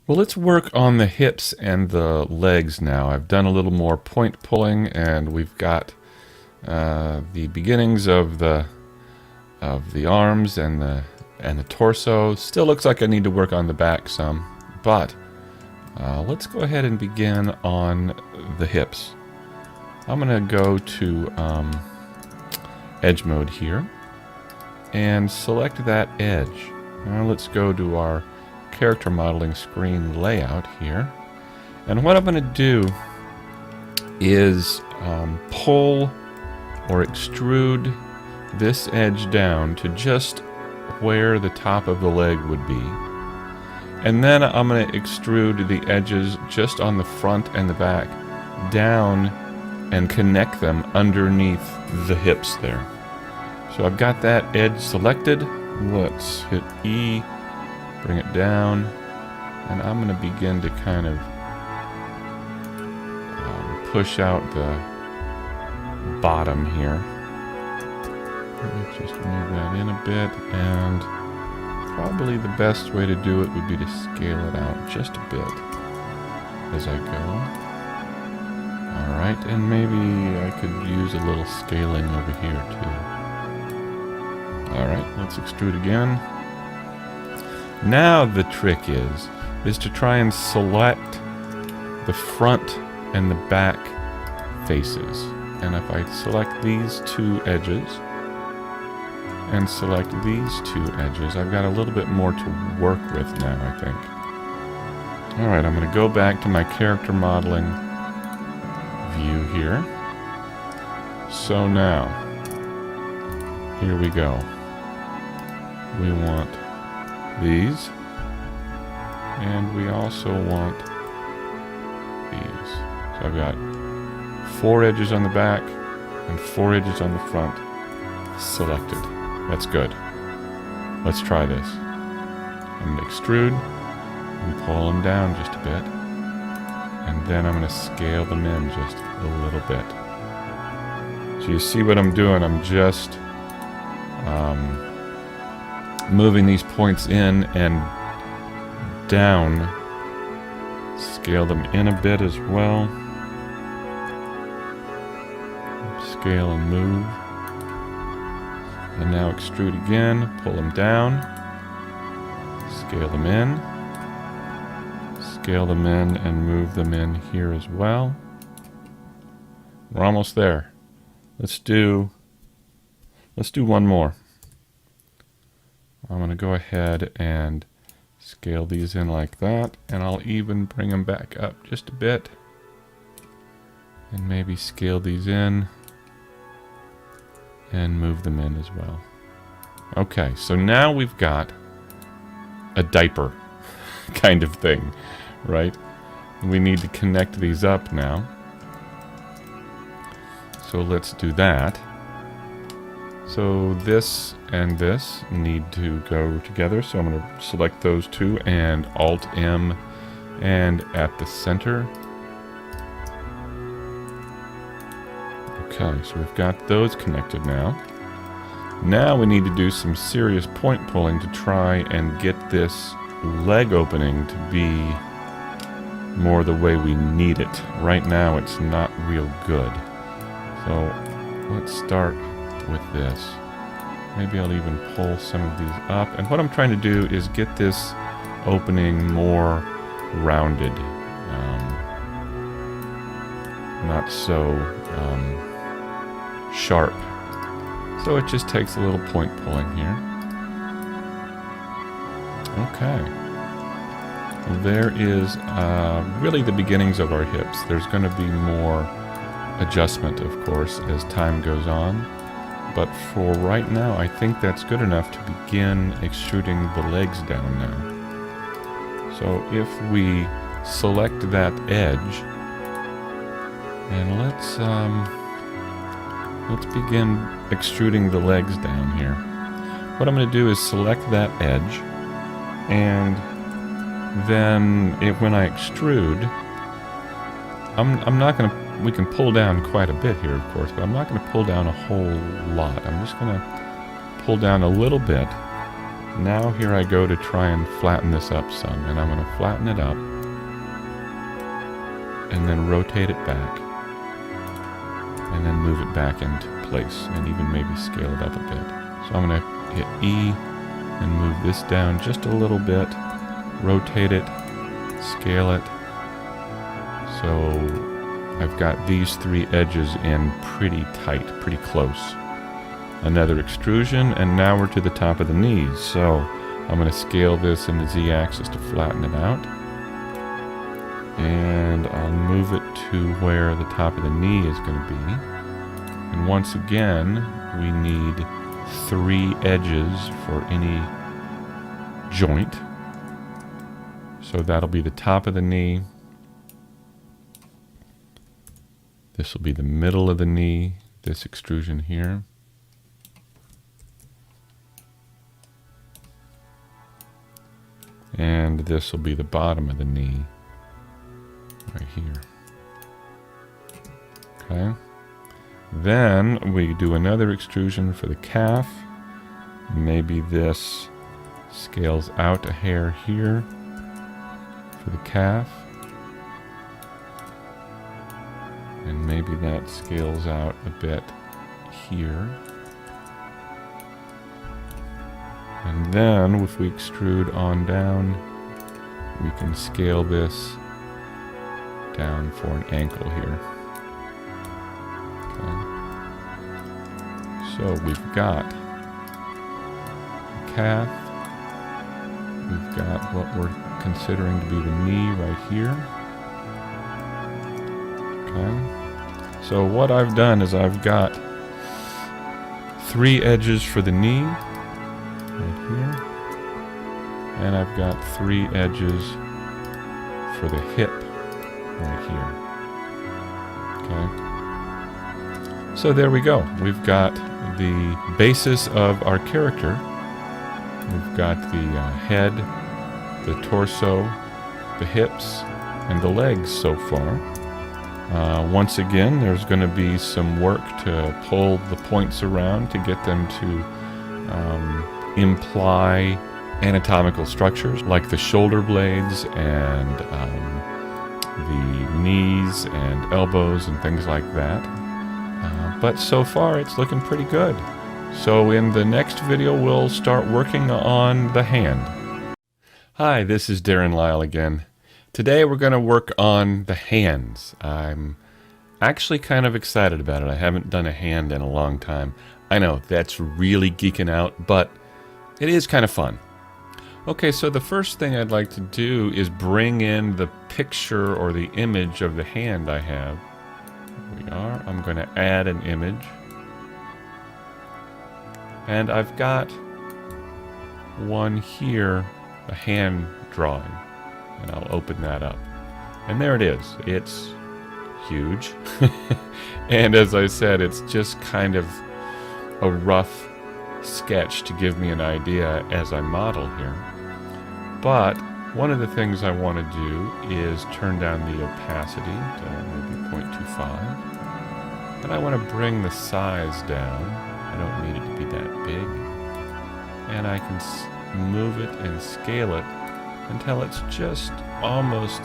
Well, let's work on the hips and the legs now. I've done a little more point pulling, and we've got the beginnings of the arms and the torso. Still looks like I need to work on the back some, but let's go ahead and begin on the hips. I'm gonna go to edge mode here and select that edge. Now let's go to our character modeling screen layout here, and what I'm going to do is pull or extrude this edge down to just where the top of the leg would be, and then I'm going to extrude the edges just on the front and the back down and connect them underneath the hips there. So I've got that edge selected. Let's hit E, bring it down, and I'm going to begin to kind of push out the bottom here. Let me just move that in a bit, and probably the best way to do it would be to scale it out just a bit as I go. Alright, and maybe I could use a little scaling over here too. Alright, let's extrude again. Now the trick is to try and select the front and the back faces. And if I select these two edges and select these two edges, I've got a little bit more to work with now, I think. Alright, I'm going to go back to my character modeling view here. So now, here we go. We want these, and we also want these. So I've got 4 edges on the back and 4 edges on the front selected. That's good. Let's try this. I'm going to extrude and pull them down just a bit, and then I'm going to scale them in just a little bit. So you see what I'm doing? I'm just moving these points in and down. Scale them in a bit as well. Scale and move. And now extrude again, pull them down, scale them in, and move them in here as well. We're almost there. Let's do one more. I'm going to go ahead and scale these in like that, and I'll even bring them back up just a bit, and maybe scale these in and move them in as well. Okay, so now we've got a diaper kind of thing, right? We need to connect these up now. So let's do that. So this and this need to go together, so I'm going to select those two and Alt-M and at the center. Okay, so we've got those connected now. Now we need to do some serious point pulling to try and get this leg opening to be more the way we need it. Right now it's not real good. So let's start with this. Maybe I'll even pull some of these up. And what I'm trying to do is get this opening more rounded. Not so sharp. So it just takes a little point pulling here. Okay. There is really the beginnings of our hips. There's going to be more adjustment, of course, as time goes on. But for right now, I think that's good enough to begin extruding the legs down now. So if we select that edge, and let's begin extruding the legs down here. What I'm going to do is select that edge, and then when I extrude, I'm not going to, we can pull down quite a bit here, of course, but I'm not going to pull down a whole lot. I'm just going to pull down a little bit, now here I go to try and flatten this up some, and I'm going to flatten it up and then rotate it back and then move it back into place and even maybe scale it up a bit. So I'm going to hit E and move this down just a little bit, rotate it, scale it. So I've got these three edges in pretty tight, pretty close. Another extrusion, and now we're to the top of the knees. So I'm going to scale this in the Z-axis to flatten it out. And I'll move it to where the top of the knee is going to be. And once again, we need three edges for any joint. So that'll be the top of the knee. This will be the middle of the knee, this extrusion here. And this will be the bottom of the knee, right here. Okay. Then we do another extrusion for the calf. Maybe this scales out a hair here for the calf. And maybe that scales out a bit here. And then if we extrude on down, we can scale this down for an ankle here. Okay. So we've got the calf, we've got what we're considering to be the knee right here. Okay. So what I've done is I've got three edges for the knee right here, and I've got three edges for the hip right here. Okay. So there we go. We've got the basis of our character. We've got the head, the torso, the hips, and the legs so far. Once again, there's going to be some work to pull the points around to get them to imply anatomical structures like the shoulder blades and the knees and elbows and things like that. But so far it's looking pretty good. So in the next video we'll start working on the hand. Hi, this is Darren Lyle again. Today we're going to work on the hands. I'm actually kind of excited about it. I haven't done a hand in a long time. I know, that's really geeking out, but it is kind of fun. Okay, so the first thing I'd like to do is bring in the picture or the image of the hand I have. Here we are. I'm going to add an image. And I've got one here, a hand drawing. And I'll open that up. And there it is. It's huge. And as I said, it's just kind of a rough sketch to give me an idea as I model here. But one of the things I want to do is turn down the opacity to maybe 0.25. And I want to bring the size down. I don't need it to be that big. And I can move it and scale it until it's just almost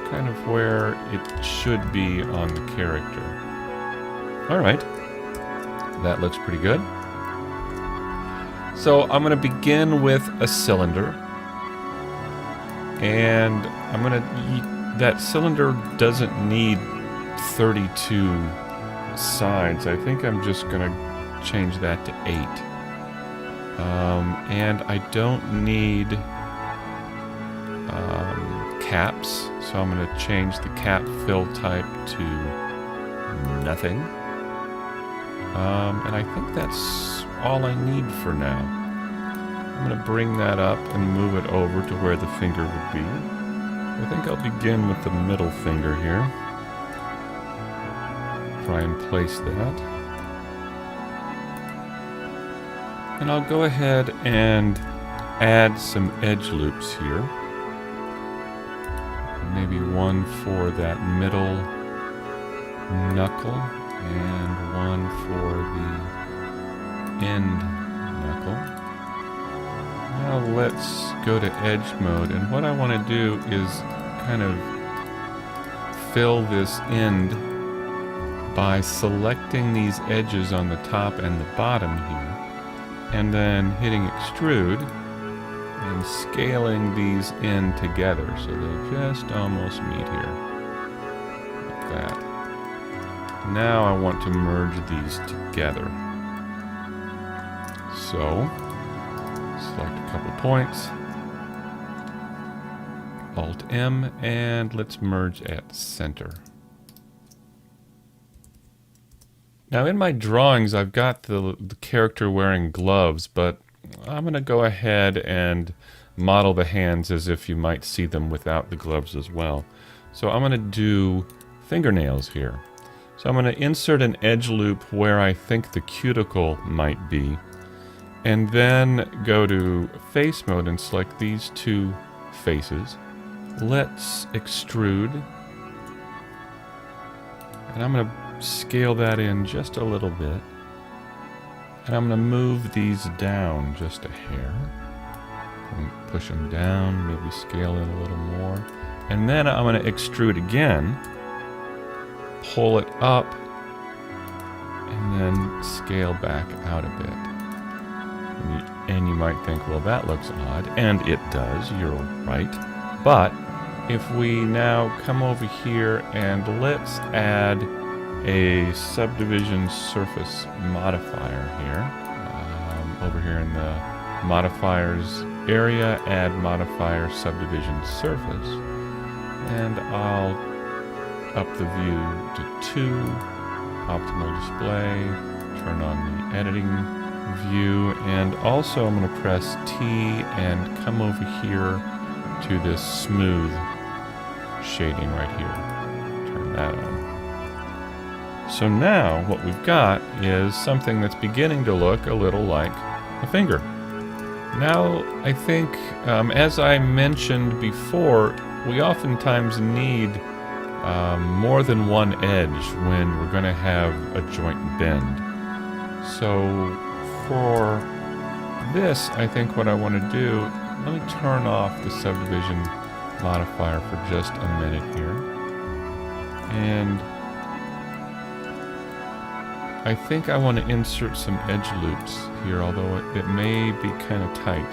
kind of where it should be on the character. Alright, that looks pretty good. So I'm going to begin with a cylinder, and I'm going to, that cylinder doesn't need 32 sides. I think I'm just going to change that to 8. And I don't need caps, so I'm going to change the cap fill type to nothing. And I think that's all I need for now. I'm going to bring that up and move it over to where the finger would be. I think I'll begin with the middle finger here. Try and place that. And I'll go ahead and add some edge loops here. Maybe one for that middle knuckle and one for the end knuckle. Now let's go to edge mode, and what I want to do is kind of fill this end by selecting these edges on the top and the bottom here, and then hitting extrude and scaling these in together so they just almost meet here, like that. Now I want to merge these together. So, select a couple points, Alt-M, and let's merge at center. Now in my drawings I've got the character wearing gloves, but I'm going to go ahead and model the hands as if you might see them without the gloves as well. So I'm going to do fingernails here. So I'm going to insert an edge loop where I think the cuticle might be, and then go to face mode and select these two faces. Let's extrude, and I'm going to scale that in just a little bit, and I'm going to move these down just a hair. Push them down, maybe scale in a little more, and then I'm going to extrude again, pull it up, and then scale back out a bit. And you might think, well, that looks odd, and it does, you're right. But if we now come over here and let's add a subdivision surface modifier here, over here in the modifiers area, add modifier subdivision surface, and I'll up the view to 2, optimal display, turn on the editing view, and also I'm going to press T and come over here to this smooth shading right here, turn that on. So now what we've got is something that's beginning to look a little like a finger. Now I think, as I mentioned before, we oftentimes need more than one edge when we're going to have a joint bend. So for this, I think what I want to do, let me turn off the subdivision modifier for just a minute here. And I think I want to insert some edge loops here, although it may be kind of tight.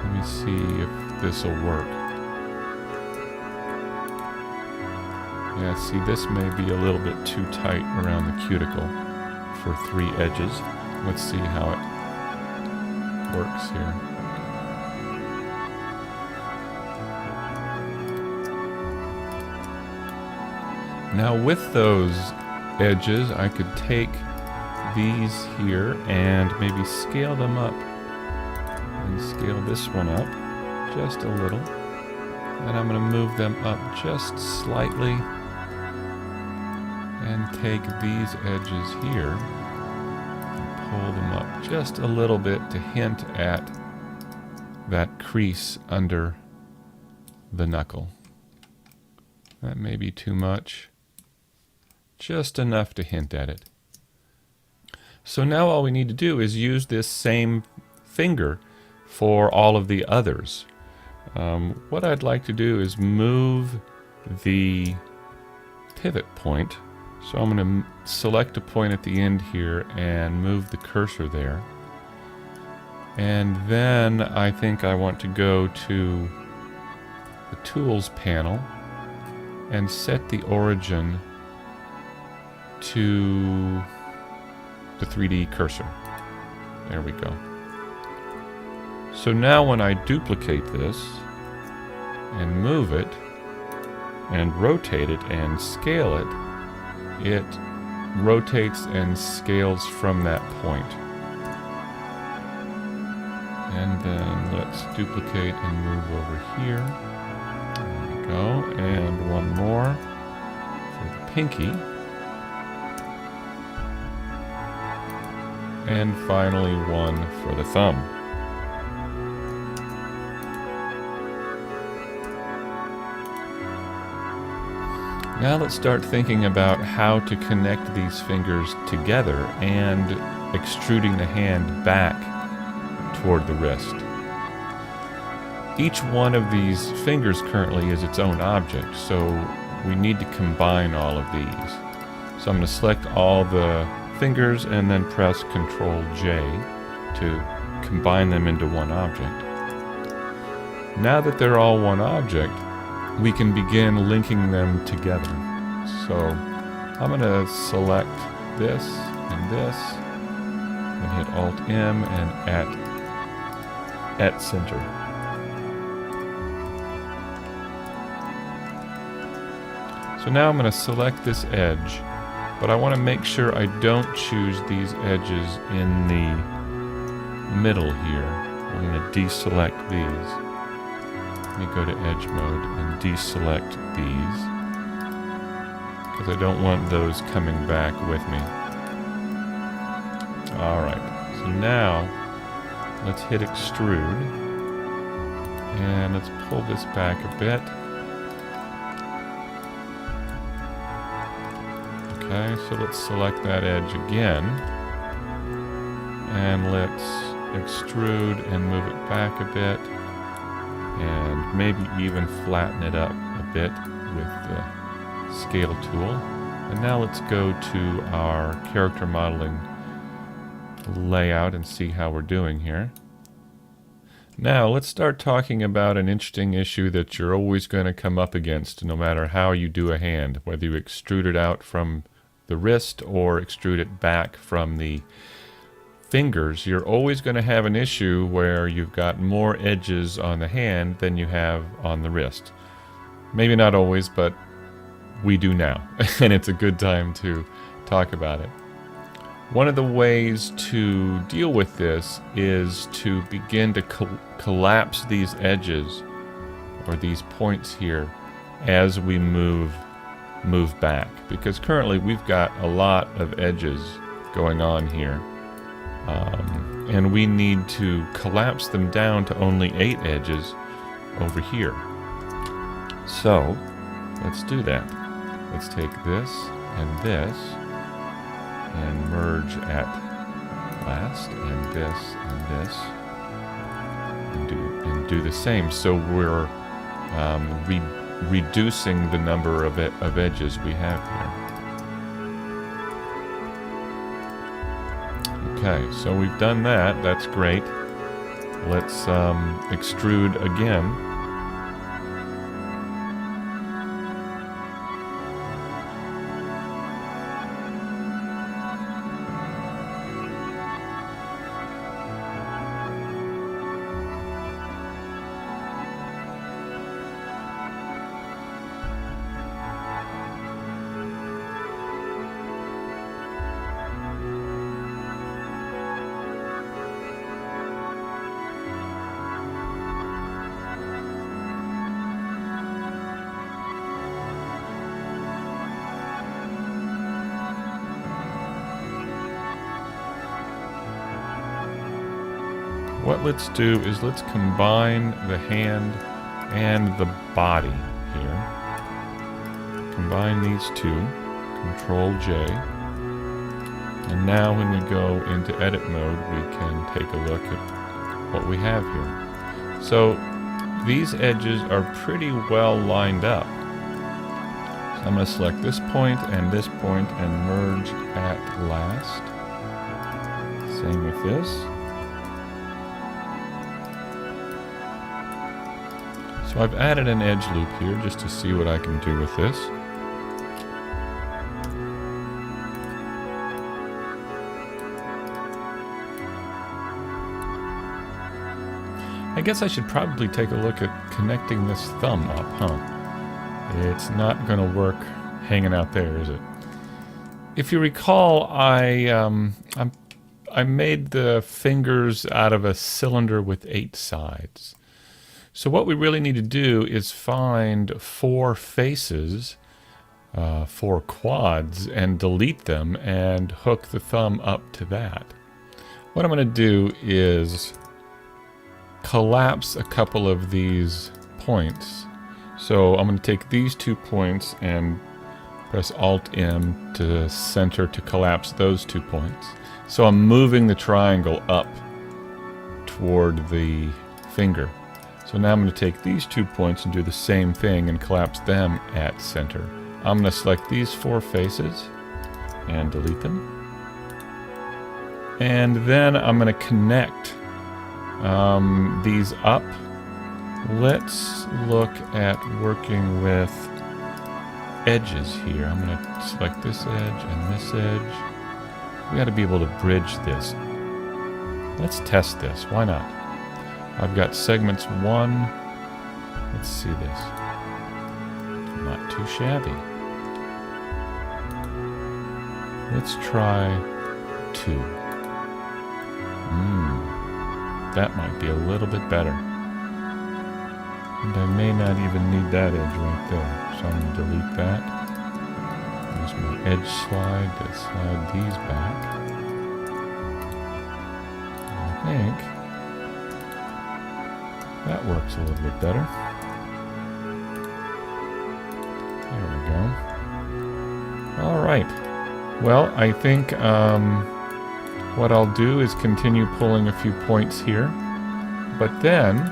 Let me see if this will work. Yeah, see, this may be a little bit too tight around the cuticle for 3 edges. Let's see how it works here. Now with those edges, I could take these here and maybe scale them up, and scale this one up just a little, and I'm going to move them up just slightly and take these edges here and pull them up just a little bit to hint at that crease under the knuckle. That may be too much. Just enough to hint at it. So now all we need to do is use this same finger for all of the others. What I'd like to do is move the pivot point. So I'm going to select a point at the end here and move the cursor there. And then I think I want to go to the Tools panel and set the origin to the 3D cursor. There we go. So now when I duplicate this and move it and rotate it and scale it, it rotates and scales from that point. And then let's duplicate and move over here. There we go. And one more for the pinky. And finally one for the thumb. Now let's start thinking about how to connect these fingers together and extruding the hand back toward the wrist. each one of these fingers currently is its own object, so we need to combine all of these. So I'm going to select all the fingers and then press Ctrl J to combine them into one object. Now that they're all one object, we can begin linking them together. So I'm going to select this and this, and hit Alt-M and at center. So now I'm going to select this edge, but I want to make sure I don't choose these edges in the middle here. I'm going to deselect these. Let me go to edge mode and deselect these, because I don't want those coming back with me. Alright, so now let's hit extrude, and let's pull this back a bit. Okay, so let's select that edge again, and let's extrude and move it back a bit, and maybe even flatten it up a bit with the scale tool. And now let's go to our character modeling layout and see how we're doing here. Now let's start talking about an interesting issue that you're always going to come up against no matter how you do a hand, whether you extrude it out from the wrist or extrude it back from the fingers. You're always going to have an issue where you've got more edges on the hand than you have on the wrist. Maybe not always, but we do now, and it's a good time to talk about it. One of the ways to deal with this is to begin to collapse these edges, or these points here, as we move back, because currently we've got a lot of edges going on here, and we need to collapse them down to only 8 edges over here. So let's do that. Let's take this and this and merge at last, and this and this, and do the same. So we're reducing the number of edges we have here. Okay, so we've done that. That's great. Let's extrude again. What let's do is let's combine the hand and the body here. Combine these two, Control J, and now when we go into edit mode we can take a look at what we have here. So these edges are pretty well lined up. So I'm going to select this point and merge at last. Same with this. So I've added an edge loop here just to see what I can do with this. I guess I should probably take a look at connecting this thumb up, huh? It's not going to work hanging out there, is it? If you recall, I made the fingers out of a cylinder with 8 sides. So what we really need to do is find 4 faces, 4 quads, and delete them and hook the thumb up to that. What I'm going to do is collapse a couple of these points. So I'm going to take these 2 points and press Alt-M to center to collapse those 2 points. So I'm moving the triangle up toward the finger. So now I'm going to take these 2 points and do the same thing and collapse them at center. I'm going to select these 4 faces and delete them. And then I'm going to connect these up. Let's look at working with edges here. I'm going to select this edge and this edge. We got to be able to bridge this. Let's test this. Why not? I've got segments 1. Let's see this. Not too shabby. Let's try 2. That might be a little bit better. And I may not even need that edge right there. So I'm going to delete that. Use my edge slide to slide these back. I think that works a little bit better. There we go. All right. Well, I think what I'll do is continue pulling a few points here, but then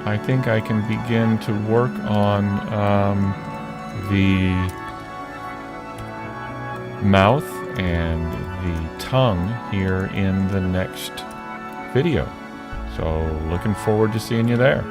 I think I can begin to work on the mouth and the tongue here in the next video. So looking forward to seeing you there.